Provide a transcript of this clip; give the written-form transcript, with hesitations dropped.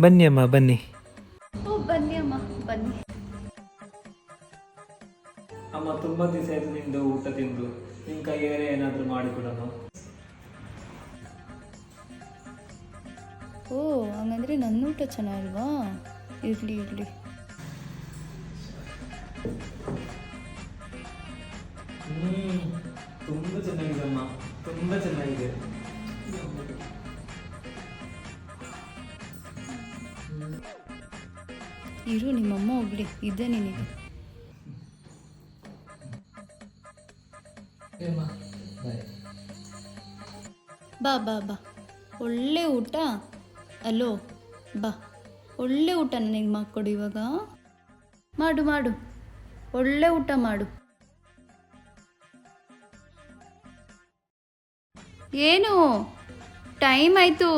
ಬನ್ನಿ ಅಮ್ಮ ಬನ್ನಿ. ಓ ಬನ್ನಿ ಅಮ್ಮ ಬನ್ನಿ. ಅಮ್ಮ ತುಂಬ ದಿವಸ ಆಯ್ತು ನಿಂದು ಊಟ ತಿಂದು. ನಿಮ್ಮ ಕೈಯಾರೆ ಏನಾದರೂ ಮಾಡಿಕೊಡಮ್ಮ. ಓ ಹಂಗಂದ್ರೆ ನನ್ನ ಊಟ ಚೆನ್ನಾಗಿಲ್ವಾ? ಇರಲಿ ಇರಲಿ. ತುಂಬ ಚೆನ್ನಾಗಿದೆ ಅಮ್ಮ, ತುಂಬ ಚೆನ್ನಾಗಿದೆ. ಇರು ನಿಮ್ಮಮ್ಮ ಹೋಗ್ಲಿ, ಇದೆ ನಿನಗೆ. ಬಾ ಬಾ ಬಾ, ಒಳ್ಳೆ ಊಟ. ಅಲೋ ಬಾ, ಒಳ್ಳೆ ಊಟ ನನಗೆ ಮಾಡಿಕೊಡು ಇವಾಗ. ಮಾಡು ಮಾಡು, ಒಳ್ಳೆ ಊಟ ಮಾಡು. ಏನು ಟೈಮ್ ಆಯಿತು.